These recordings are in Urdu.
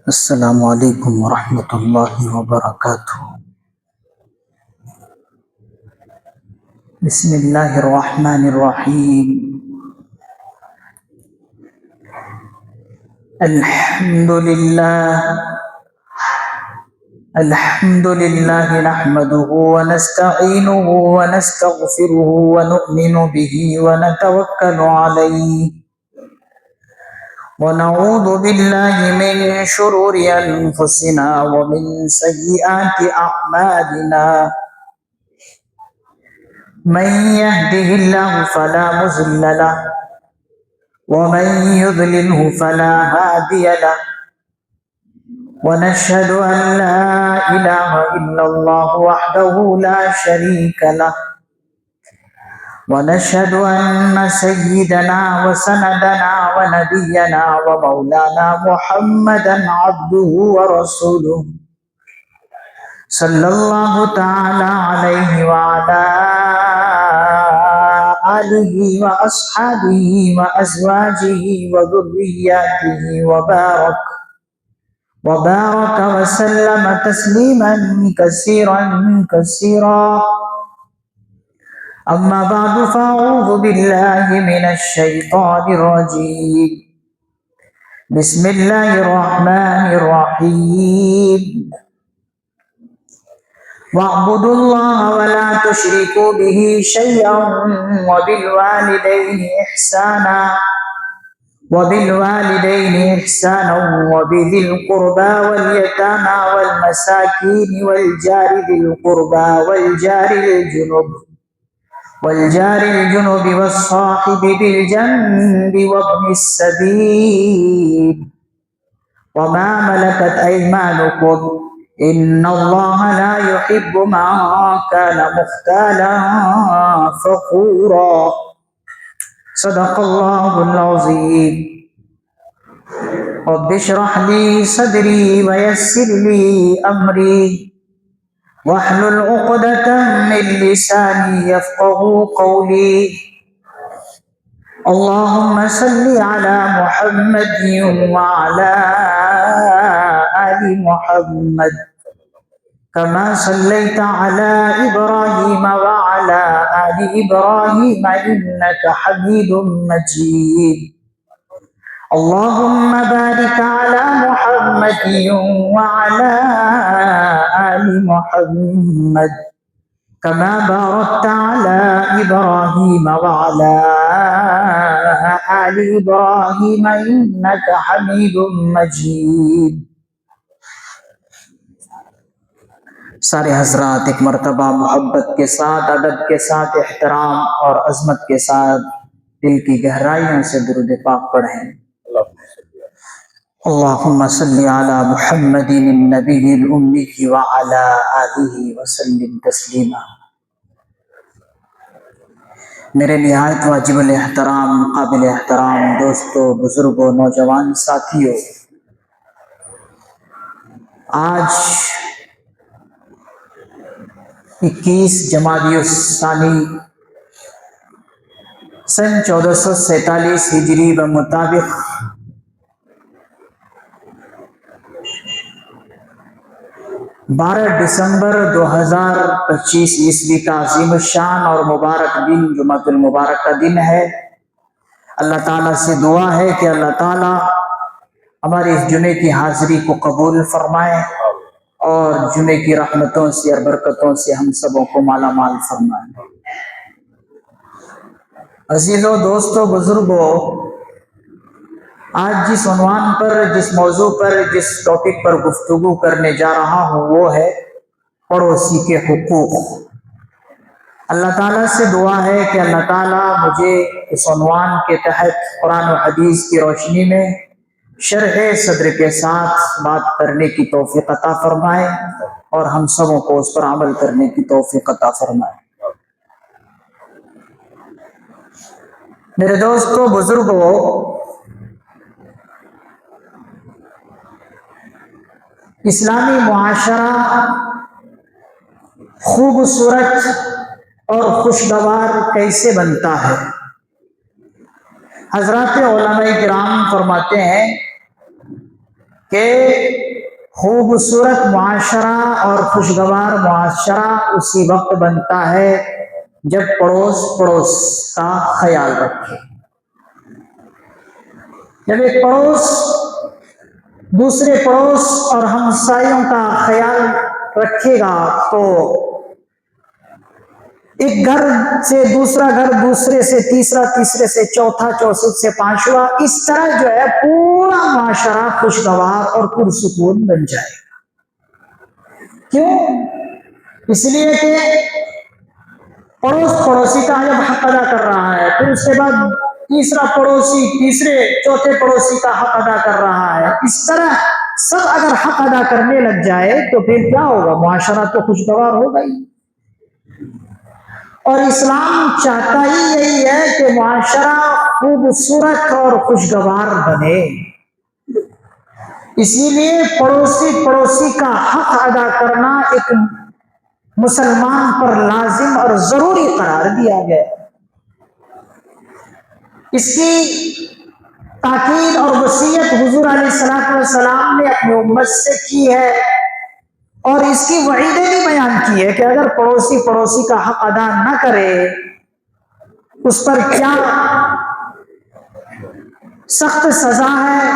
السلام علیکم ورحمۃ اللہ وبرکاتہ۔ بسم اللہ الرحمن الرحیم۔ الحمد للہ نحمده ونستعینه ونستغفره ونؤمن به ونتوکل علیہ ونعوذ باللہ من شرور انفسنا ومن سیئات اعمالنا، من يهده الله فلا مضل له ومن يضلله فلا هادي له، ونشهد أن لا إله إلا الله وحده لا شريك له، ونشهد أن سيدنا وسندنا ونبينا ومولانا محمدا عبده ورسوله صلى الله تعالى عليه وعلى آله وأصحابه وأزواجه وذرياته وبارك وسلم تسليما كثيرا أما بعد، فأعوذ بالله من الشيطان الرجيم، بسم الله الرحمن الرحيم، واعبدوا الله ولا تشركوا به شيئا وبالوالدين إحسانا وبذي القربى واليتامى والمساكين والجار ذي القربى والجار الجنب والصاحب بالجنب وابن السبيل وما ملكت أيمانكم، إن الله لا يحب من كان مختالا فخورا، صدق الله العظيم۔ رب اشرح لي صدري ويسر لي أمري واحلل عقدة من لساني يفقهوا قولي، اللهم صل على محمد وعلى آل محمد كما صليت على إبراهيم وعلى آل إبراهيم إنك حميد مجيد، اللهم بارك على محمد وعلى آل محمد كما باركت على إبراهيم وعلى آل إبراهيم إنك حميد مجيد۔ سارے حضرات ایک مرتبہ محبت کے ساتھ، ادب کے ساتھ، احترام اور عظمت کے ساتھ دل کی گہرائیوں سے درود پاک پڑھیں۔ اللہم صلی علی محمد النبی الامی وعلی آلہ وسلم تسلیما۔ میرے نہایت واجب الاحترام، قابل احترام دوستوں، بزرگوں، نوجوان ساتھیوں، آج 21 جمادی الثانی سن 1447 ہجری بمطابق 12 دسمبر 2025 عیسوی کا عظیم الشان اور مبارک دن جمعۃ المبارک کا دن ہے۔ اللہ تعالیٰ سے دعا ہے کہ اللہ تعالیٰ ہماری اس جمعے کی حاضری کو قبول فرمائے اور جمعے کی رحمتوں سے اور برکتوں سے ہم سبوں کو مالا مال فرمائے۔ عزیزوں، دوستوں، بزرگوں، آج جس عنوان پر، جس موضوع پر، جس ٹاپک پر گفتگو کرنے جا رہا ہوں وہ ہے پڑوسی کے حقوق۔ اللہ تعالیٰ سے دعا ہے کہ اللہ تعالیٰ مجھے اس عنوان کے تحت قرآن و حدیث کی روشنی میں شرح صدر کے ساتھ بات کرنے کی توفیق عطا فرمائے اور ہم سبوں کو اس پر عمل کرنے کی توفیق عطا فرمائے۔ میرے دوستوں، بزرگوں، اسلامی معاشرہ خوبصورت اور خوشگوار کیسے بنتا ہے؟ حضرات علماء کرام فرماتے ہیں کہ خوبصورت معاشرہ اور خوشگوار معاشرہ اسی وقت بنتا ہے جب پڑوس پڑوس کا خیال رکھے. جب ایک پڑوس دوسرے پڑوس اور ہمسایوں کا خیال رکھے گا تو ایک گھر سے دوسرا گھر، دوسرے سے تیسرا، تیسرے سے چوتھا، چوتھے سے پانچواں، اس طرح جو ہے پورا معاشرہ خوشگوار اور پرسکون بن جائے گا. کیوں؟ اس لیے کہ پڑوس پڑوسی کا جب حق ادا کر رہا ہے، پھر اس کے بعد تیسرا پڑوسی تیسرے چوتھے پڑوسی کا حق ادا کر رہا ہے. اس طرح سب اگر حق ادا کرنے لگ جائے تو پھر کیا ہوگا؟ معاشرہ تو خوشگوار ہوگا ہی. اور اسلام چاہتا ہی یہی ہے کہ معاشرہ خوبصورت اور خوشگوار بنے. اسی لیے پڑوسی پڑوسی کا حق ادا کرنا ایک مسلمان پر لازم اور ضروری قرار دیا گیا. اس کی تاکید اور وصیت حضور علیہ السلام نے اپنی امت سے کی ہے، اور اس کی وعیدیں بھی بیان کی ہے کہ اگر پڑوسی پڑوسی کا حق ادا نہ کرے اس پر کیا سخت سزا ہے.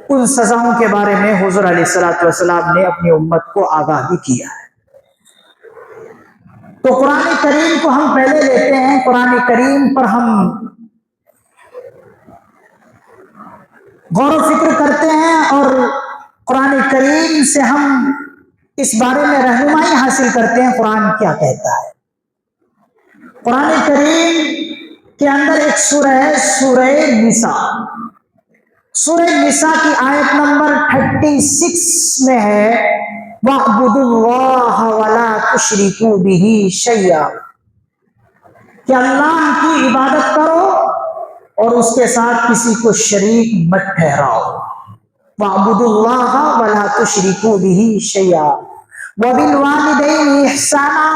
ان سزاؤں کے بارے میں حضور علیہ السلام نے اپنی امت کو آگاہ بھی کیا ہے. تو قرآن کریم کو ہم پہلے لیتے ہیں، قرآن کریم پر ہم غور و فکر کرتے ہیں اور قرآن کریم سے ہم اس بارے میں رہنمائی حاصل کرتے ہیں قرآن کیا کہتا ہے. قرآن کریم کے اندر ایک سورہ ہے، سورہ نساء. سورہ نساء کی آیت نمبر 36 میں ہے وَاعْبُدُوا اللَّهَ وَلَا تُشْرِكُوا بِهِ شَيْئًا، کہ اللہ کی عبادت کرو اور اس کے ساتھ کسی کو شریک مت ٹھہراؤ. وَاعْبُدُوا اللَّهَ وَلَا تُشْرِكُوا بِهِ شَيْئًا وَبِالْوَالِدَيْنِ إِحْسَانًا،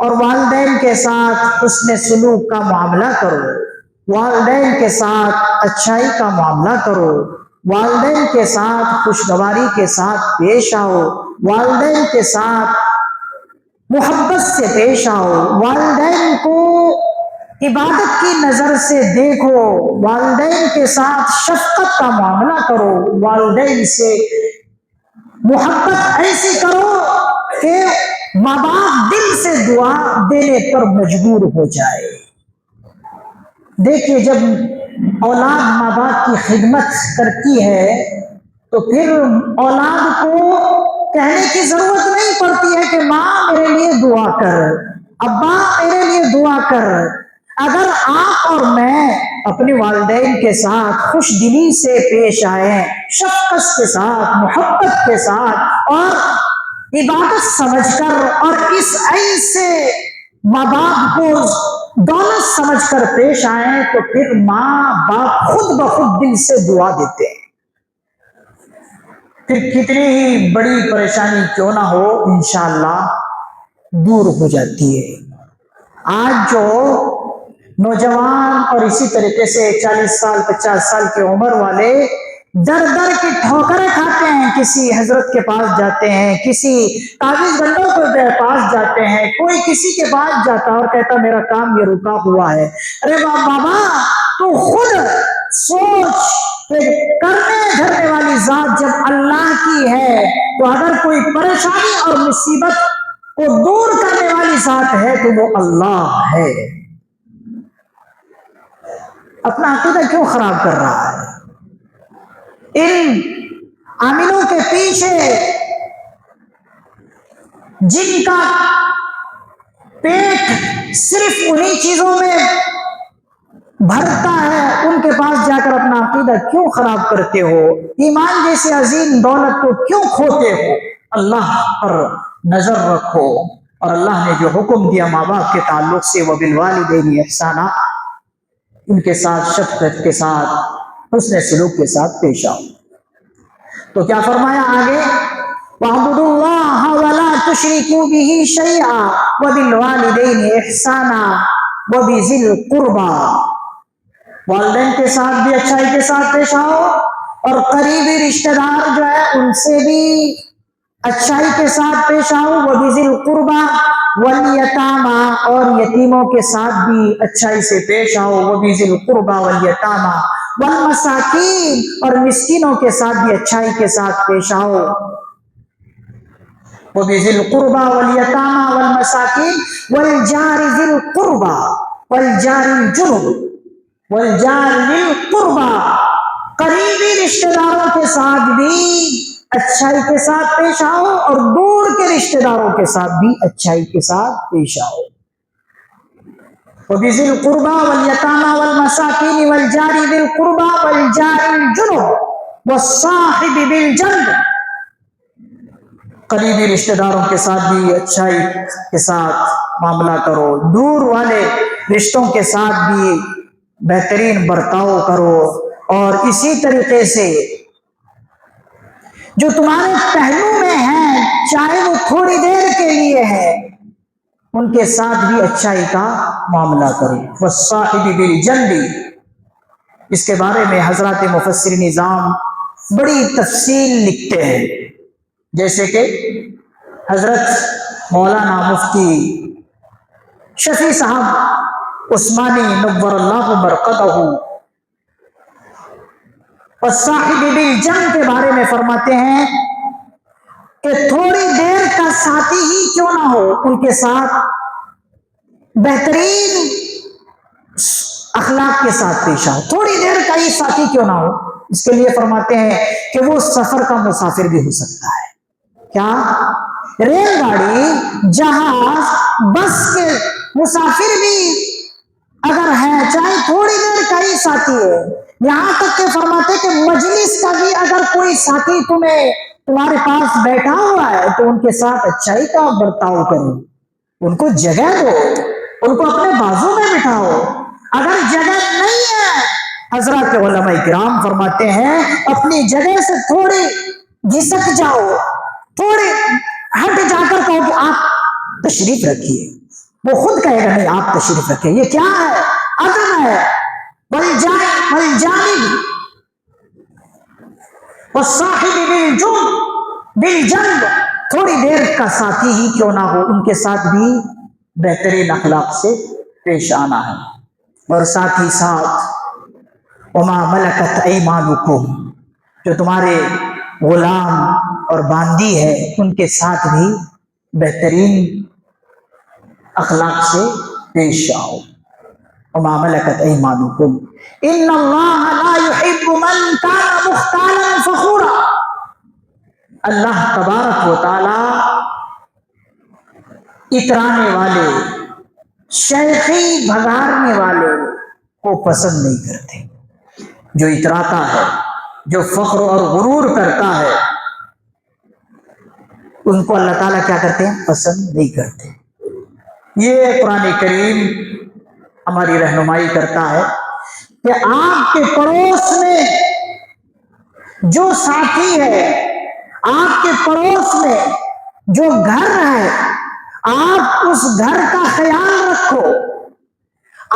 اور والدین کے ساتھ حسن سلوک کا معاملہ کرو، والدین کے ساتھ اچھائی کا معاملہ کرو، والدین کے ساتھ خوشگواری کے ساتھ پیش آؤ، والدین کے ساتھ محبت سے پیش آؤ، والدین کو عبادت کی نظر سے دیکھو، والدین کے ساتھ شفقت کا معاملہ کرو، والدین سے محبت ایسی کرو کہ ماں باپ دل سے دعا دینے پر مجبور ہو جائے. دیکھیے جب اولاد ماں باپ کی خدمت کرتی ہے تو پھر اولاد کو کہنے کی ضرورت نہیں پڑتی ہے کہ ماں میرے لیے دعا کر، ابا میرے لیے دعا کر. اگر آپ اور میں اپنے والدین کے ساتھ خوش دلی سے پیش آئیں، شفقت کے ساتھ، محبت کے ساتھ اور عبادت سمجھ کر، اور اس ایسے ماں باپ کو دولت سمجھ کر پیش آئیں تو پھر ماں باپ خود بخود دل سے دعا دیتے ہیں. پھر کتنی ہی بڑی پریشانی کیوں نہ ہو انشاءاللہ دور ہو جاتی ہے. آج جو نوجوان اور اسی طریقے سے 40 سال 50 سال کی عمر والے در در کی ٹھوکریں کھاتے ہیں، کسی حضرت کے پاس جاتے ہیں، کسی تعویذ گنڈوں کے پاس جاتے ہیں، کوئی کسی کے پاس جاتا اور کہتا میرا کام یہ رکا ہوا ہے. ارے بابا تو خود سوچ کہ کرنے دھرنے والی ذات جب اللہ کی ہے تو اگر کوئی پریشانی اور مصیبت کو دور کرنے والی ذات ہے تو وہ اللہ ہے. اپنا عقیدہ کیوں خراب کر رہا ہے؟ ان عاملوں کے پیچھے جن کا پیٹ صرف انہی چیزوں میں بھرتا ہے، ان کے پاس جا کر اپنا عقیدہ کیوں خراب کرتے ہو؟ ایمان جیسی عظیم دولت کو کیوں کھوتے ہو؟ اللہ پر نظر رکھو، اور اللہ نے جو حکم دیا ماں باپ کے تعلق سے وبالوالدین احسانا، ان کے ساتھ شفقت کے ساتھ حسن سلوک کے ساتھ پیش آؤ. تو کیا فرمایا آگے؟ وَاعْبُدُوا اللَّهَ وَلَا تُشْرِكُوا بِهِ شَيْئًا وَبِالْوَالِدَيْنِ إِحْسَانًا وَبِذِي الْقُرْبَى، والدین کے ساتھ بھی اچھائی کے ساتھ پیش آؤ، اور قریبی رشتہ دار جو ہے ان سے بھی اچھائی کے ساتھ پیش آؤ، وَبِذِي الْقُرْبَى وَالْيَتَامَى، اور یتیموں کے ساتھ بھی اچھائی سے پیش آؤ، وَبِذِي الْقُرْبَى وَالْيَتَامَى وَالْمَسَاكِينِ، اور مسکینوں کے ساتھ بھی اچھائی کے ساتھ پیش آؤ، وَبِذِي الْقُرْبَى وَالْيَتَامَى وَالْمَسَاكِينِ وَالْجَارِ ذِي الْقُرْبَى وَالْجَارِ الْجُنُبِ وَالْجَارِ ذِي الْقُرْبَى، قریبی رشتہ داروں کے ساتھ بھی اچھائی کے ساتھ پیش آؤ اور دور کے رشتہ داروں کے ساتھ بھی اچھائی کے ساتھ پیش آؤ، وَبِذِي الْقُرْبَى وَالْيَتَامَى وَالْمَسَاكِينِ وَالْجَارِ ذِي الْقُرْبَى وَالْجَارِ الْجُنُبِ وَالصَّاحِبِ بِالْجَنبِ، قریبی رشتہ داروں کے ساتھ بھی اچھائی کے ساتھ معاملہ کرو، دور والے رشتوں کے ساتھ بھی بہترین برتاؤ کرو، اور اسی طریقے سے جو تمہارے پہلو میں ہیں چاہے وہ تھوڑی دیر کے لیے ہے ان کے ساتھ بھی اچھائی کا معاملہ کرو، وَالصَّاحِبِ بِالْجَنبِ، اس کے بارے میں حضرات مفسر نظام بڑی تفصیل لکھتے ہیں، جیسے کہ حضرت مولانا مفتی شفیع صاحب عثمانی نور اللہ مرقدہ والصاحب بالجنب کے بارے میں فرماتے ہیں کہ تھوڑی دیر کا ساتھی ہی کیوں نہ ہو ان کے ساتھ بہترین اخلاق کے ساتھ پیش آؤ، تھوڑی دیر کا ہی ساتھی کیوں نہ ہو، اس کے لیے فرماتے ہیں کہ وہ سفر کا مسافر بھی ہو سکتا ہے، کیا ریل گاڑی جہاز بس کے مسافر بھی اگر ہے چاہے تھوڑی دیر کا ہی ساتھی ہے، یہاں تک کہ فرماتے کہ مجلس کا بھی اگر کوئی ساتھی تمہارے پاس بیٹھا ہوا ہے تو ان کے ساتھ اچھائی کا برتاؤ کرو، ان کو جگہ دو، ان کو اپنے بازو میں بٹھاؤ، اگر جگہ نہیں ہے حضرات علماء کرام فرماتے ہیں اپنی جگہ سے تھوڑی گھسک جاؤ، تھوڑی ہٹ جا کر کہو کہ آپ تشریف رکھیے، وہ خود کہے گا نہیں آپ تشریف رکھیے، یہ کیا ہے؟ ادب ہے، والجانب والصاحب بالجنب، تھوڑی دیر کا ساتھی ہی کیوں نہ ہو ان کے ساتھ بھی بہترین اخلاق سے پیش آنا ہے، اور ساتھ ہی ساتھ وما ملکت ایمانکم، جو تمہارے غلام اور باندی ہے ان کے ساتھ بھی بہترین اخلاق سے پیش آؤ، وما ملکت ایمانکم ان اللہ لا يحب من کان مختالا فخورا، اللہ تبارک و تعالی اترانے والے شیخی بھگارنے والے کو پسند نہیں کرتے، جو اتراتا ہے جو فخر اور غرور کرتا ہے ان کو اللہ تعالیٰ کیا کرتے ہیں؟ پسند نہیں کرتے۔ یہ قرآن کریم ہماری رہنمائی کرتا ہے کہ آپ کے پڑوس میں جو ساتھی ہے، آپ کے پڑوس میں جو گھر ہے، آپ اس گھر کا خیال رکھو،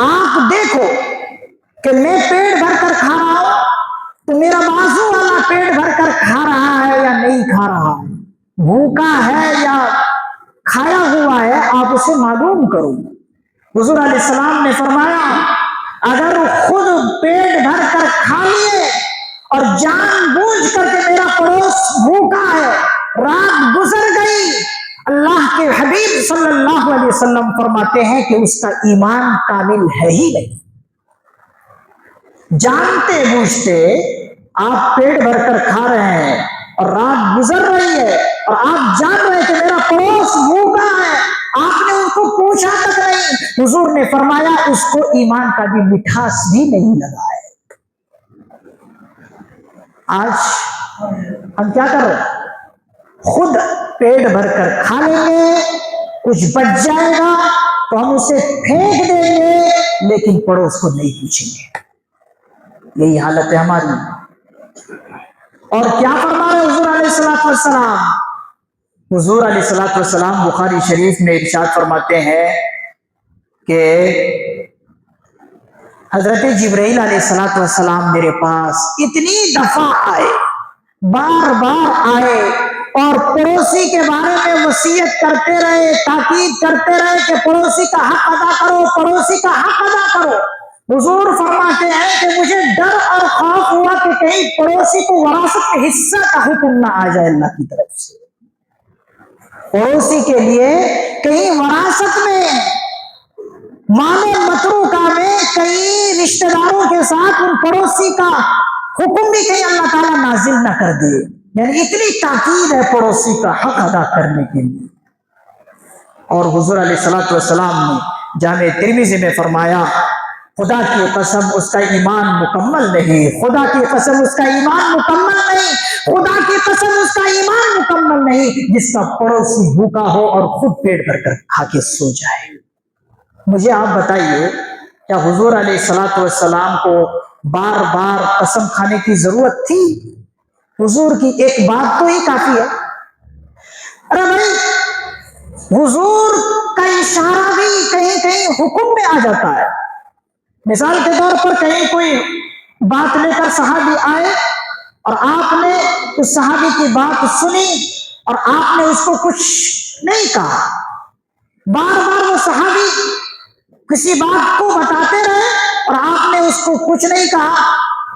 آپ دیکھو کہ میں پیٹ بھر کر کھا رہا ہوں تو میرا بازو والا پیٹ بھر کر کھا رہا ہے یا نہیں کھا رہا ہے، بھوکا ہے یا کھایا ہوا ہے، آپ اسے معلوم کرو۔ حضور علیہ السلام نے فرمایا اگر خود پیٹ بھر کر کھا لیے اور جان بوجھ کر کے میرا پڑوس بھوکا ہے، رات گزر گئی، اللہ کے حبیب صلی اللہ علیہ وسلم فرماتے ہیں کہ اس کا ایمان کامل ہے ہی نہیں۔ جانتے بوجھتے آپ پیٹ بھر کر کھا رہے ہیں اور رات گزر رہی ہے اور آپ جان رہے کہ میرا پڑوس بھوکا ہے، آپ نے ان کو پوچھا تک نہیں، حضور نے فرمایا اس کو ایمان کا بھی مٹھاس بھی نہیں لگا ہے۔ آج ہم کیا کر رہے ہیں؟ خود پیٹ بھر کر کھا لیں گے، کچھ بچ جائے گا تو ہم اسے پھینک دیں گے لیکن پڑوس کو نہیں پوچھیں گے، یہی حالت ہے ہماری۔ اور کیا فرما رہے حضور علیہ الصلوۃ والسلام؟ حضور علیہ الصلوۃ والسلام بخاری شریف میں ارشاد فرماتے ہیں کہ حضرت جبرائیل علیہ السلام میرے پاس اتنی دفعہ آئے، بار بار آئے اور پڑوسی کے بارے میں وصیت کرتے رہے، تاکید کرتے رہے کہ پڑوسی کا حق ادا کرو، پڑوسی کا حق ادا کرو۔ حضور فرماتے ہیں کہ مجھے ڈر اور خوف ہوا کہ کہیں پڑوسی کو وراثت کے حصہ کا حکم نہ آ جائے اللہ کی طرف سے، پڑوسی کے لیے کہیں وراثت میں مال متروکہ میں کئی رشتہ داروں کے ساتھ ان پڑوسی کا حکم بھی کہیں اللہ تعالیٰ نازل نہ کر دے۔ یعنی اتنی تاکید ہے پڑوسی کا حق ادا کرنے کے لیے۔ اور حضور علیہ السلام نے جامع ترمذی میں فرمایا، خدا کی قسم اس کا ایمان مکمل نہیں، خدا کی قسم اس کا ایمان مکمل نہیں، خدا کی قسم اس کا ایمان مکمل نہیں جس کا پڑوسی بھوکا ہو اور خود پیٹ بھر کر کھا کے سو جائے۔ مجھے آپ بتائیے، کیا حضور علیہ السلام کو بار بار قسم کھانے کی ضرورت تھی؟ حضور کی ایک بات تو ہی کافی ہے۔ ارے بھائی، حضور کا اشارہ بھی کہیں کہیں حکم میں آ جاتا ہے۔ مثال کے طور پر کہیں کوئی بات لے کر صحابی آئے اور آپ نے اس صحابی کی بات سنی اور آپ نے اس کو کچھ نہیں کہا، بار بار وہ صحابی کسی بات کو بتاتے رہے اور آپ نے اس کو کچھ نہیں کہا،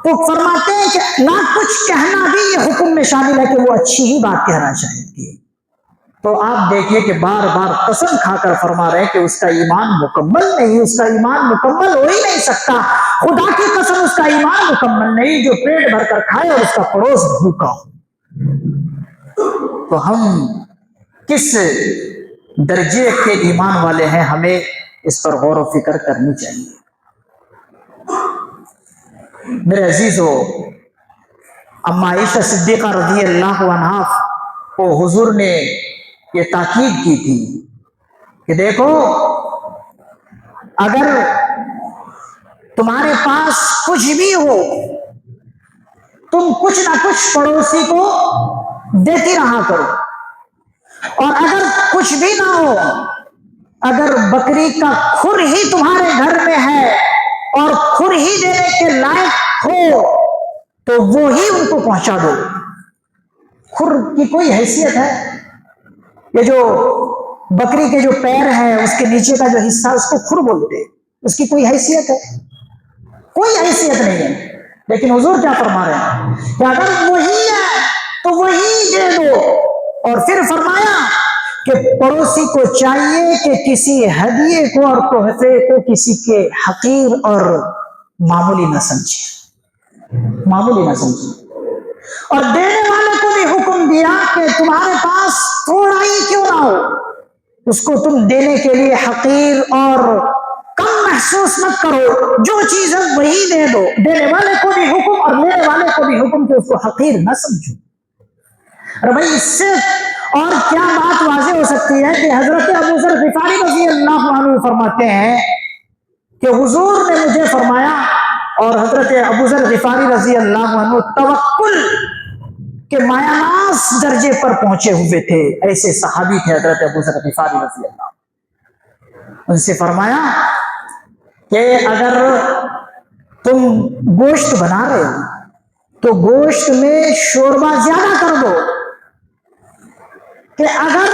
تو فرماتے ہیں کہ نہ کچھ کہنا بھی یہ حکم میں شامل ہے کہ وہ اچھی ہی بات کہنا چاہیے۔ تو آپ دیکھیے کہ بار بار قسم کھا کر فرما رہے ہیں کہ اس کا ایمان مکمل نہیں، اس کا ایمان مکمل ہو ہی نہیں سکتا۔ خدا کی قسم اس کا ایمان مکمل نہیں جو پیٹ بھر کر کھائے اور اس کا پڑوس بھوکا ہو۔ تو ہم کس درجے کے ایمان والے ہیں، ہمیں اس پر غور و فکر کرنی چاہیے۔ میرے عزیزو، اما عائشہ صدیقہ رضی اللہ عنہا کو حضور نے یہ تاکید کی تھی کہ دیکھو، اگر تمہارے پاس کچھ بھی ہو، تم کچھ نہ کچھ پڑوسی کو دیتی رہا کرو، اور اگر کچھ بھی نہ ہو، اگر بکری کا کھر ہی تمہارے گھر میں ہے اور کھر ہی دینے کے لائق ہو تو وہی ان کو پہنچا دو۔ کھر کی کوئی حیثیت ہے؟ یہ جو بکری کے جو پیر ہے اس کے نیچے کا جو حصہ اس کو کھر بولتے، اس کی کوئی حیثیت ہے؟ کوئی حیثیت نہیں ہے۔ لیکن حضور کیا فرما رہے ہیں کہ اگر وہی ہے تو وہی دے دو، اور پھر فرمایا کہ پڑوسی کو چاہیے کہ کسی ہدیے کو اور تحفے کو کسی کے حقیر اور معمولی نہ سمجھے، معمولی نہ سمجھے۔ اور دینے والے کو بھی حکم دیا کہ تمہارے پاس تھوڑا ہی کیوں نہ ہو، اس کو تم دینے کے لیے حقیر اور کم محسوس مت کرو، جو چیز ہے وہی دے دو۔ دینے والے کو بھی حکم اور لینے والے کو بھی حکم کہ اس کو حقیر نہ سمجھو۔ اور بھائی، اس سے اور کیا بات واضح ہو سکتی ہے کہ حضرت ابو ذر غفاری رضی اللہ عنہ فرماتے ہیں کہ حضور نے مجھے فرمایا، اور حضرت ابو ذر غفاری رضی اللہ عنہ توکل کے مایہ ناز درجے پر پہنچے ہوئے تھے، ایسے صحابی تھے حضرت ابو ذر غفاری رضی اللہ عنہ۔ ان سے فرمایا کہ اگر تم گوشت بنا رہے ہو تو گوشت میں شوربہ زیادہ کر دو، کہ اگر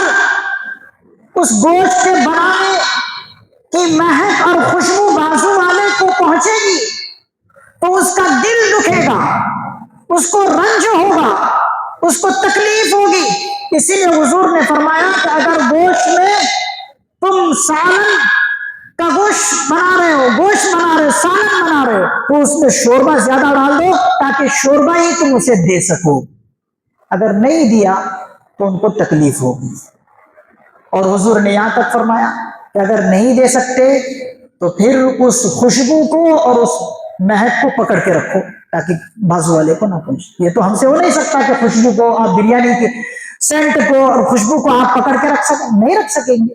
اس گوشت کے بنانے کی مہک اور خوشبو بازو والے کو پہنچے گی تو اس کا دل دکھے گا، اس کو رنج ہوگا، اس کو تکلیف ہوگی۔ اسی لیے حضور نے فرمایا کہ اگر گوشت میں تم سالن کا گوشت بنا رہے ہو، سالن بنا رہے ہو، تو اس میں شوربہ زیادہ ڈال دو تاکہ شوربہ ہی تم اسے دے سکو، اگر نہیں دیا تو ان کو تکلیف ہوگی۔ اور حضور نے یہاں تک فرمایا کہ اگر نہیں دے سکتے تو پھر اس خوشبو کو اور اس مہک کو پکڑ کے رکھو تاکہ بازو والے کو نہ پہنچے۔ یہ تو ہم سے ہو نہیں سکتا کہ خوشبو کو آپ بریانی کے سینٹ کو اور خوشبو کو آپ پکڑ کے رکھ سکیں، نہیں رکھ سکیں گے۔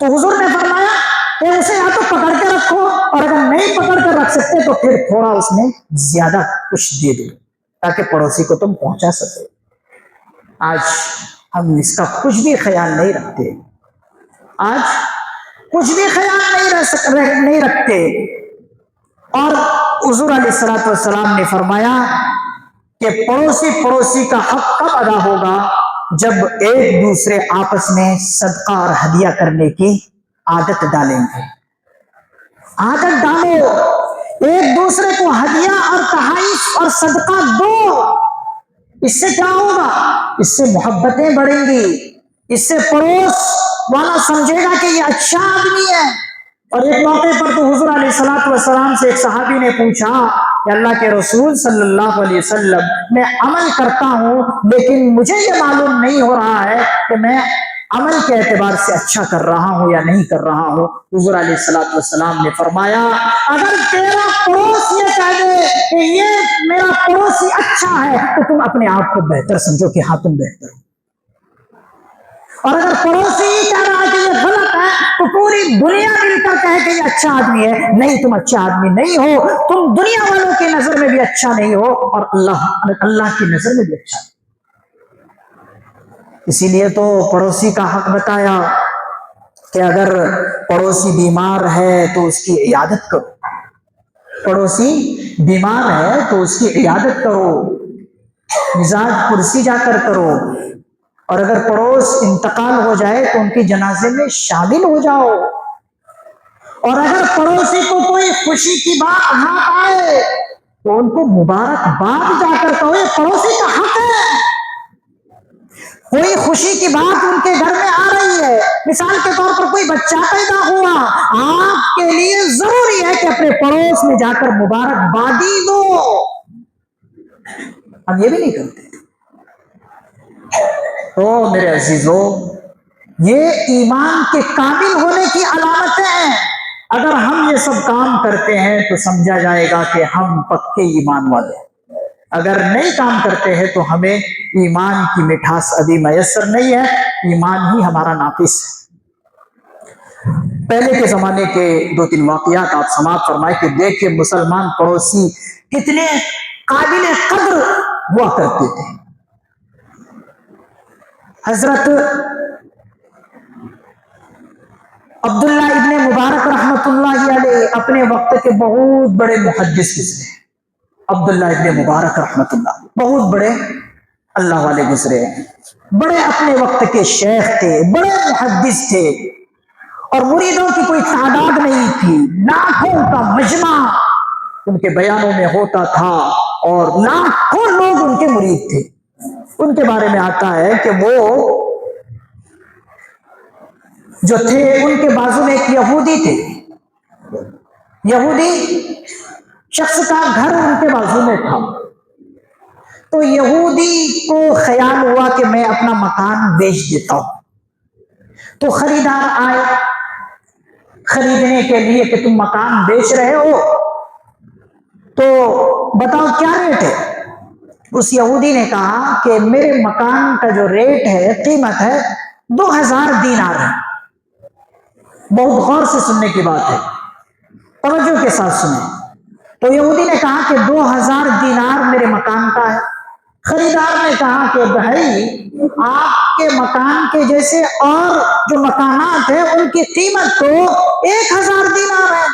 تو حضور نے فرمایا کہ اسے یا تو پکڑ کے رکھو، اور اگر نہیں پکڑ کے رکھ سکتے تو پھر تھوڑا اس میں زیادہ کچھ دے دو تاکہ پڑوسی کو تم پہنچا سکے۔ آج ہم اس کا کچھ بھی خیال نہیں رکھتے، آج کچھ بھی خیال نہیں رکھتے۔ اور حضور علیہ الصلوۃ والسلام نے فرمایا کہ پڑوسی کا حق کب ادا ہوگا؟ جب ایک دوسرے آپس میں صدقہ اور ہدیہ کرنے کی عادت ڈالیں گے۔ عادت ڈالو، ایک دوسرے کو ہدیہ اور تحائف اور صدقہ دو۔ اس سے کیا ہوگا؟ اس سے محبتیں بڑھیں گی، اس سے پڑوس والا سمجھے گا کہ یہ اچھا آدمی ہے۔ اور ایک موقع پر تو حضور علیہ الصلوۃ والسلام سے ایک صحابی نے پوچھا کہ اللہ کے رسول صلی اللہ علیہ وسلم، میں عمل کرتا ہوں لیکن مجھے یہ معلوم نہیں ہو رہا ہے کہ میں عمل کے اعتبار سے اچھا کر رہا ہوں یا نہیں کر رہا ہوں۔ حضور علیہ الصلوۃ والسلام نے فرمایا اگر تیرا پڑوس یہ کہہ دے کہ یہ میرا پڑوسی اچھا ہے تو تم اپنے آپ کو بہتر سمجھو کہ ہاں تم بہتر ہو، اور اگر پڑوسی کہہ رہا ہے کہ یہ غلط ہے تو پوری دنیا مل کر کہے کہ یہ اچھا آدمی ہے، نہیں تم اچھا آدمی نہیں ہو، تم دنیا والوں کی نظر میں بھی اچھا نہیں ہو اور اللہ کی نظر میں بھی اچھا نہیں۔ اسی لیے تو پڑوسی کا حق بتایا کہ اگر پڑوسی بیمار ہے تو اس کی عیادت کرو، پڑوسی بیمار ہے تو اس کی عیادت کرو، مزاج پرسی جا کر کرو، اور اگر پڑوس انتقال ہو جائے تو ان کی جنازے میں شامل ہو جاؤ، اور اگر پڑوسی کو کوئی خوشی کی بات آئے تو ان کو مبارکباد جا کر کہو، یہ پڑوسی کا حق ہے۔ کوئی خوشی کی بات ان کے گھر میں آ رہی ہے، مثال کے طور پر کوئی بچہ پیدا ہوا، آپ کے لیے ضروری ہے کہ اپنے پڑوس میں جا کر مبارکبادی دو۔ ہم یہ بھی نہیں کرتے۔ تو میرے عزیزو، یہ ایمان کے کامل ہونے کی علامتیں ہیں۔ اگر ہم یہ سب کام کرتے ہیں تو سمجھا جائے گا کہ ہم پکے ایمان والے ہیں، اگر نہیں کام کرتے ہیں تو ہمیں ایمان کی مٹھاس ابھی میسر نہیں ہے، ایمان ہی ہمارا ناقص ہے۔ پہلے کے زمانے کے 2-3 واقعات آپ سماعت فرمائے کہ دیکھیں مسلمان پڑوسی کتنے قابل قدر ہوا کرتے تھے۔ حضرت عبداللہ ابن مبارک رحمت اللہ علیہ اپنے وقت کے بہت بڑے محدث گزرے، عبداللہ ابن مبارک رحمت اللہ بہت بڑے اللہ والے گزرے ہیں، بڑے اپنے وقت کے شیخ تھے، بڑے محدث تھے، اور مریدوں کی کوئی تعداد نہیں تھی، لاکھوں کا مجمع ان کے بیانوں میں ہوتا تھا اور لاکھوں لوگ ان کے مرید تھے۔ ان کے بارے میں آتا ہے کہ وہ جو تھے ان کے بازو میں ایک یہودی تھے، یہودی شخص کا گھر ان کے بازو میں تھا، تو یہودی کو خیال ہوا کہ میں اپنا مکان بیچ دیتا ہوں، تو خریدار آئے خریدنے کے لیے کہ تم مکان بیچ رہے ہو تو بتاؤ کیا ریٹ ہے۔ اس یہودی نے کہا کہ میرے مکان کا جو ریٹ ہے، قیمت ہے 2000 دینار ہے۔ بہت غور سے سننے کی بات ہے، توجہ کے ساتھ سنیں۔ تو یہودی نے کہا کہ 2000 دینار میرے مکان کا ہے۔ خریدار نے کہا کہ بھائی آپ کے مکان کے جیسے اور جو مکانات ہیں ان کی قیمت تو 1000 دینار ہے،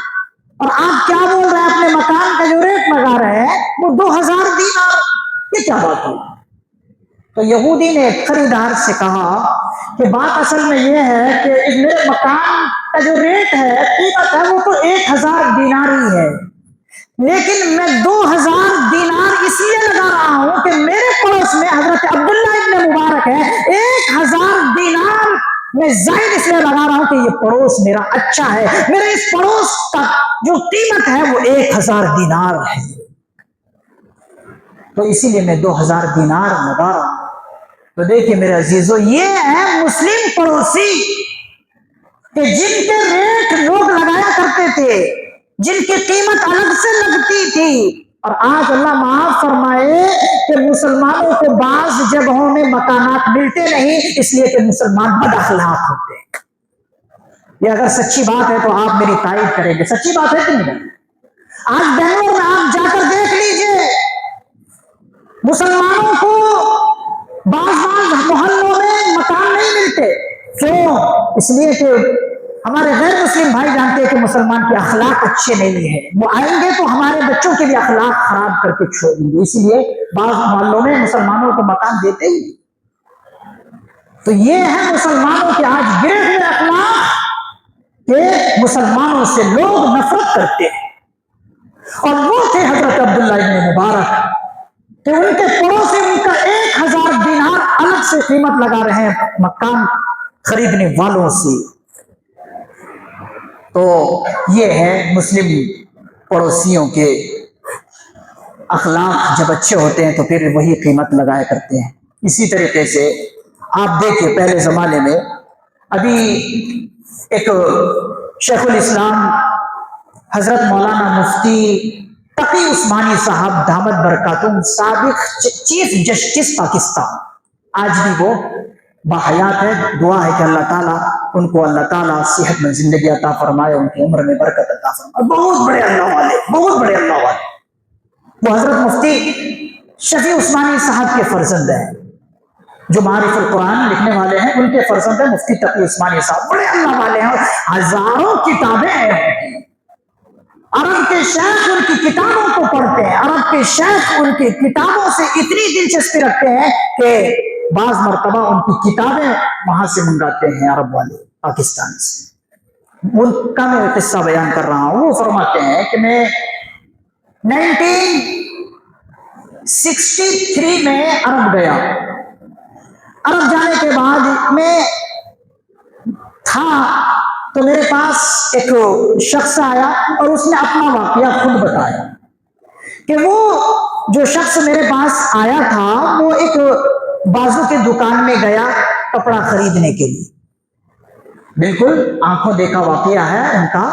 اور آپ کیا بول رہے ہیں اپنے مکان کا جو ریٹ لگا رہے ہیں وہ 2000 دینار، یہ کیا بات ہوئی؟ تو یہودی نے خریدار سے کہا کہ بات اصل میں یہ ہے کہ میرے مکان کا جو ریٹ ہے، قیمت ہے، وہ تو 1000 دینار ہی ہے، لیکن میں 2000 دینار اس لیے لگا رہا ہوں کہ میرے پڑوس میں حضرت عبداللہ ابن مبارک ہے، 1000 دینار میں زائد اس لیے لگا رہا ہوں کہ یہ پڑوس میرا اچھا ہے، میرے اس پڑوس کا جو قیمت ہے وہ 1000 دینار ہے، تو اسی لیے میں 2000 دینار لگا رہا ہوں۔ تو دیکھیں میرے عزیزو، یہ ہے مسلم پڑوسی کہ جن کے ریٹ لوگ لگایا کرتے تھے، جن کی قیمت الگ سے لگتی تھی، اور آج اللہ معاف فرمائے کہ مسلمانوں کو بعض جگہوں میں مکانات ملتے نہیں، اس لیے کہ مسلمان بد اخلاق ہوتے ہیں۔ یہ اگر سچی بات ہے تو آپ میری تائید کریں گے، سچی بات ہے کہ نہیں؟ آج بنگلور میں آپ جا کر دیکھ لیجئے، مسلمانوں کو بعض محلوں میں مکان نہیں ملتے، کیوں؟ اس لیے کہ ہمارے غیر مسلم بھائی جانتے ہیں کہ مسلمان کے اخلاق اچھے نہیں ہیں، وہ آئیں گے تو ہمارے بچوں کے بھی اخلاق خراب کر کے چھوڑیں گے، اسی لیے بعض محلوں میں مسلمانوں کو مکان دیتے ہی۔ تو یہ ہے مسلمانوں کے آج گرے ہوئے اخلاق کہ مسلمانوں سے لوگ نفرت کرتے ہیں۔ اور وہ تھے حضرت عبداللہ ابن مبارک کہ ان کے پڑوسی ان کا 1000 دینار الگ سے قیمت لگا رہے ہیں مکان خریدنے والوں سے۔ تو یہ ہے مسلم پڑوسیوں کے اخلاق، جب اچھے ہوتے ہیں تو پھر وہی قیمت لگایا کرتے ہیں۔ اسی طریقے سے آپ دیکھیں پہلے زمانے میں ابھی ایک شیخ الاسلام حضرت مولانا مفتی تقی عثمانی صاحب دامت برکاتہم، سابق چیف جسٹس پاکستان، آج بھی وہ باحیات ہے۔ دعا ہے کہ اللہ تعالیٰ ان کو اللہ تعالیٰ صحت میں زندگی عطا فرمائے، ان کی عمر میں برکت عطا فرمائے۔ بہت بڑے اللہ والے، بہت بڑے اللہ والے۔ وہ حضرت مفتی شفیع عثمانی صاحب کے فرزند ہیں، جو معارف القرآن لکھنے والے ہیں، ان کے فرزند ہیں مفتی تقی عثمانی صاحب، بڑے اللہ والے ہیں، ہزاروں کتابیں ہیں۔ عرب کے شیخ ان کی کتابوں کو پڑھتے ہیں، عرب کے شیخ ان کی کتابوں سے اتنی دلچسپی رکھتے ہیں کہ بعض مرتبہ ان کی کتابیں وہاں سے منگاتے ہیں عرب والے، پاکستان سے۔ ان کا میں قصہ بیان کر رہا ہوں۔ وہ فرماتے ہیں کہ میں 1963 میں عرب گیا۔ عرب جانے کے بعد میں تھا تو میرے پاس ایک شخص آیا اور اس نے اپنا واقعہ خود بتایا کہ وہ جو شخص میرے پاس آیا تھا وہ ایک بازو کی دکان میں گیا کپڑا خریدنے کے لیے، بالکل آنکھوں دیکھا واقعہ ہے ان کا۔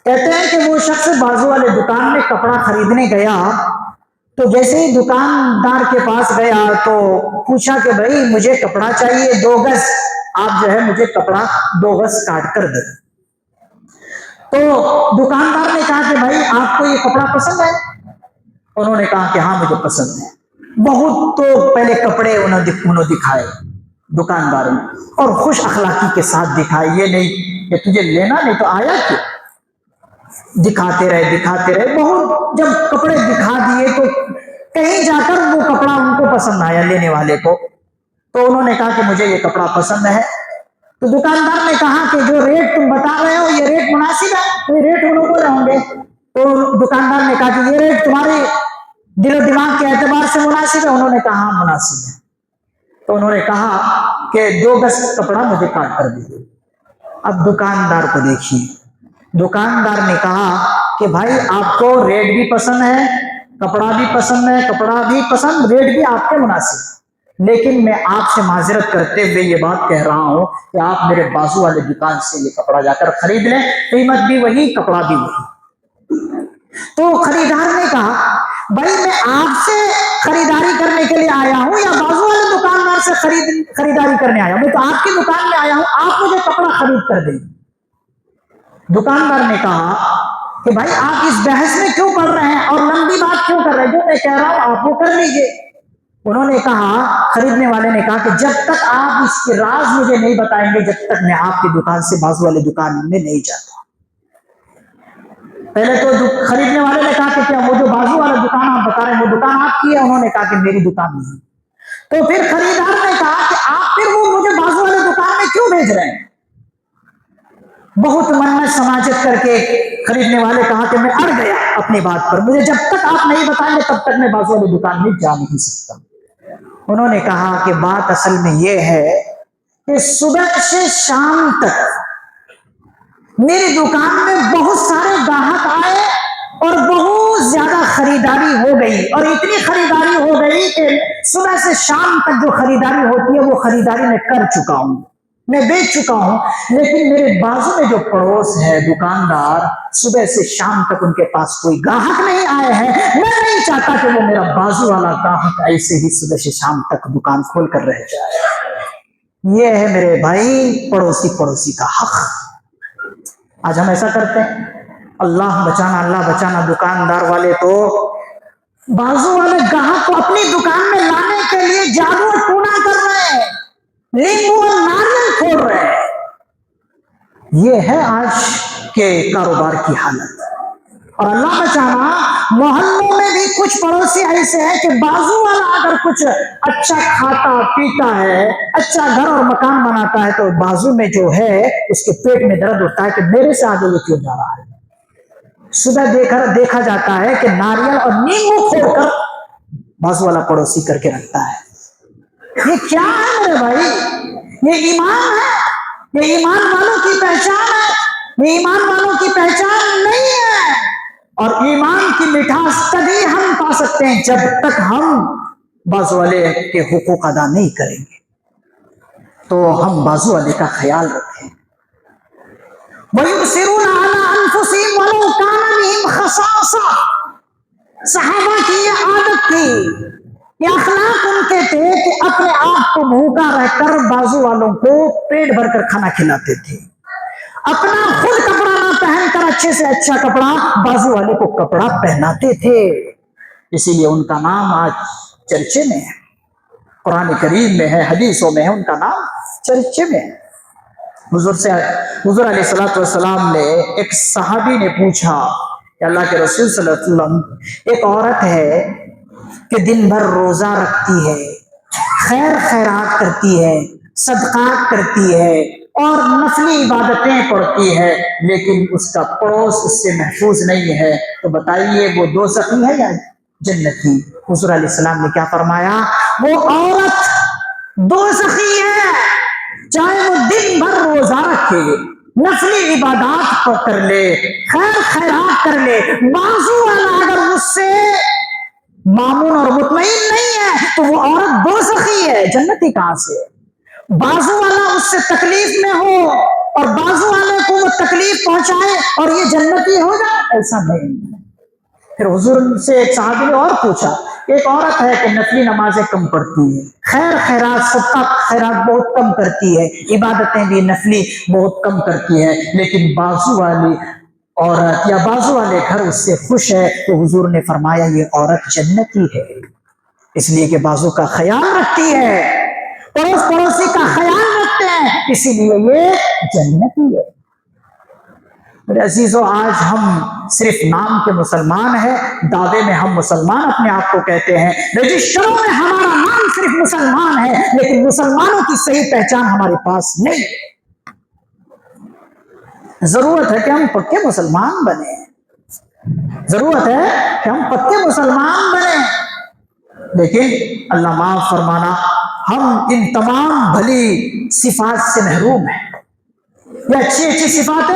کہتے ہیں کہ وہ شخص بازو والے دکان میں کپڑا خریدنے گیا تو جیسے ہی دکاندار کے پاس گیا تو پوچھا کہ بھائی مجھے کپڑا چاہیے 2 گز، آپ جو ہے مجھے کپڑا 2 گز کاٹ کر دیں۔ تو دکاندار نے کہا کہ بھائی آپ کو یہ کپڑا پسند ہے؟ انہوں نے کہا کہ ہاں مجھے پسند ہے۔ بہت تو پہلے کپڑے انہوں دکھائے دکاندار نے، اور خوش اخلاقی کے ساتھ دکھائے، یہ نہیں کہ تجھے لینا نہیں تو آیا کیوں؟ دکھاتے رہے بہت۔ جب کپڑے دکھا دیے تو کہیں جا کر وہ کپڑا ان کو پسند آیا لینے والے کو، تو انہوں نے کہا کہ مجھے یہ کپڑا پسند ہے۔ تو دکاندار نے کہا کہ جو ریٹ تم بتا رہے ہو یہ ریٹ مناسب ہے؟ کوئی ریٹ انہوں کو ہوں گے؟ تو دکاندار نے کہا کہ یہ ریٹ تمہارے دل و دماغ کے اعتبار سے مناسب ہے؟ انہوں نے کہا ہاں مناسب ہے۔ تو انہوں نے کہا کہ 2 گز کپڑا مجھے کاٹ کر دیجیے۔ اب دکاندار کو دیکھیے، دکاندار نے کہا کہ بھائی آپ کو ریٹ بھی پسند ہے، کپڑا بھی پسند ہے، کپڑا بھی پسند، ریٹ بھی آپ کے مناسب، لیکن میں آپ سے معذرت کرتے ہوئے یہ بات کہہ رہا ہوں کہ آپ میرے بازو والے دکان سے یہ کپڑا جا کر خرید لیں، قیمت بھی وہی، کپڑا بھی وہی۔ تو خریدار نے کہا بھائی میں آپ سے خریداری کرنے کے لیے آیا ہوں یا بازو والے دکاندار سے خریداری کرنے آیا ہوں؟ میں تو آپ کی دکان میں آیا ہوں، آپ مجھے کپڑا خرید کر دیں۔ دکاندار نے کہا کہ بھائی آپ اس بحث میں کیوں پڑ رہے ہیں اور لمبی بات کیوں کر رہے ہیں؟ جو میں کہہ رہا ہوں آپ وہ کر لیجئے۔ انہوں نے کہا، خریدنے والے نے کہا کہ جب تک آپ اس کے راز مجھے نہیں بتائیں گے جب تک میں آپ کی دکان سے بازو والے دکان میں نہیں جاتا۔ پہلے تو خریدنے والے نے کہا کہ کیا وہ جو بازو والا دکان آپ بتا رہے ہیں وہ دکان آپ کی ہے؟ انہوں نے کہا کہ میری دکان نہیں۔ تو پھر خریدار نے کہا کہ آپ پھر وہ مجھے بازو والے دکان میں کیوں بھیج رہے ہیں؟ بہت منت سماجت کر کے خریدنے والے کہا کہ میں اڑ گیا اپنی بات پر، مجھے جب تک آپ نہیں بتائیں گے تب تک میں بازو والی دکان میں جا نہیں سکتا۔ انہوں نے کہا کہ بات اصل میں یہ ہے کہ صبح سے شام تک میری دکان میں بہت سارے گاہک آئے اور بہت زیادہ خریداری ہو گئی، اور اتنی خریداری ہو گئی کہ صبح سے شام تک جو خریداری ہوتی ہے وہ خریداری میں کر چکا ہوں، میں بیچ چکا ہوں، لیکن میرے بازو میں جو پڑوس ہے دکاندار، صبح سے شام تک ان کے پاس کوئی گاہک نہیں آئے ہیں۔ میں نہیں چاہتا کہ وہ میرا بازو والا گاہک ایسے ہی صبح سے شام تک دکان کھول کر رہ جائے۔ یہ ہے میرے بھائی پڑوسی کا حق۔ آج ہم ایسا کرتے ہیں، اللہ بچانا، دکاندار والے تو بازو والے گاہک کو اپنی دکان میں لانے کے لیے جادو ٹونا کر رہے ہیں، لیمو اور ناریل کھول رہے ہیں۔ یہ ہے آج کے کاروبار کی حالت. اور اللہ بچانا محلوں میں بھی کچھ پڑوسی ایسے ہیں کہ بازو والا اگر کچھ اچھا کھاتا پیتا ہے, اچھا گھر اور مکان بناتا ہے, تو بازو میں جو ہے اس کے پیٹ میں درد ہوتا ہے کہ میرے سے آگے یہ کیوں جا رہا ہے. صبح دیکھا جاتا ہے کہ ناریل اور نیمبو پھوڑ کر بازو والا پڑوسی کر کے رکھتا ہے. یہ کیا ہے میرے بھائی؟ یہ ایمان ہے؟ یہ ایمان والوں کی پہچان ہے؟ یہ ایمان والوں کی پہچان نہیں ہے. اور ایمان کی مٹھاس تبھی ہم پا سکتے ہیں جب تک ہم بازو والے کے حقوق ادا نہیں کریں گے. تو ہم بازو والے کا خیال رکھیں. وَيُؤْثِرُونَ عَلَىٰ أَنفُسِهِمْ وَلَوْ كَانَ بِهِمْ خَصَاصَةٌ. صحابہ کی یہ عادت تھی, یہ اخلاق ان کے تھے کہ اپنے آپ کو بھوکا رہ کر بازو والوں کو پیٹ بھر کر کھانا کھلاتے تھے. اپنا خود کپڑا نہ پہن کر اچھے سے اچھا کپڑا بازو والے کو کپڑا پہناتے تھے. اسی لیے ان کا نام آج چرچے میں ہے, قرآن کریم میں ہے, حدیثوں میں ہے, ان کا نام چرچے میں ہے. حضور علیہ الصلوۃ والسلام نے, ایک صحابی نے پوچھا کہ اللہ کے رسول صلی اللہ علیہ وسلم, ایک عورت ہے کہ دن بھر روزہ رکھتی ہے, خیر خیرات کرتی ہے, صدقات کرتی ہے اور نفلی عبادتیں پڑھتی ہے, لیکن اس کا پڑوس اس سے محفوظ نہیں ہے, تو بتائیے وہ دوزخی ہے یا جنتی؟ حضور علیہ السلام نے کیا فرمایا؟ وہ عورت دوزخی ہے, چاہے وہ دن بھر روزہ رکھے, نفلی عبادات کر لے, خیر خیرات کر لے, بازو والا اگر مجھ سے مامون اور مطمئن نہیں ہے تو وہ عورت دوزخی ہے, جنتی کہاں سے؟ بازو والا اس سے تکلیف میں ہو اور بازو والے کو وہ تکلیف پہنچائے اور یہ جنتی ہو جائے, ایسا نہیں. پھر حضور سے ایک صحابی نے اور پوچھا, ایک عورت ہے کہ نفلی نمازیں کم پڑھتی ہے, خیر خیرات صدقہ خیرات بہت کم کرتی ہے, عبادتیں بھی نفلی بہت کم کرتی ہے, لیکن بازو والی عورت یا بازو والے گھر اس سے خوش ہے, تو حضور نے فرمایا یہ عورت جنتی ہے, اس لیے کہ بازو کا خیال رکھتی ہے, پڑوسی کا خیال رکھتے ہیں, اسی لیے یہ جنتی ہے. میرے عزیزو, آج ہم صرف نام کے مسلمان ہیں, دعوے میں ہم مسلمان اپنے آپ کو کہتے ہیں, رجسٹروں میں ہمارا نام صرف مسلمان ہے, لیکن مسلمانوں کی صحیح پہچان ہمارے پاس نہیں. ضرورت ہے کہ ہم پکے مسلمان بنیں, ضرورت ہے کہ ہم پکے مسلمان بنیں, لیکن اللہ معاف فرمانا ہم ان تمام بھلی صفات سے محروم ہیں. یہ اچھی اچھی صفاتیں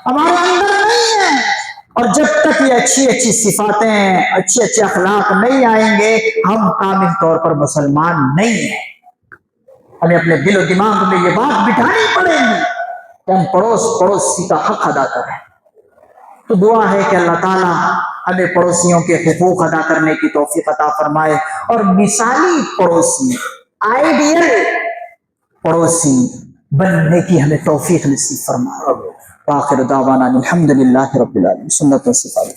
ہمارے اندر نہیں ہیں, اور جب تک یہ اچھی اچھی صفاتیں, اچھے اچھے اخلاق نہیں آئیں گے, ہم کامل طور پر مسلمان نہیں ہیں. ہمیں اپنے دل و دماغ میں یہ بات بٹھانی پڑے گی کہ ہم پڑوسی کا حق ادا کریں. تو دعا ہے کہ اللہ تعالیٰ ہمیں پڑوسیوں کے حقوق ادا کرنے کی توفیق عطا فرمائے, اور مثالی پڑوسی, آئیڈیل پڑوسی بننے کی ہمیں توفیق نصیب فرمائے. آخر دعوانا الحمدللہ رب العالمین. سنت و صفات.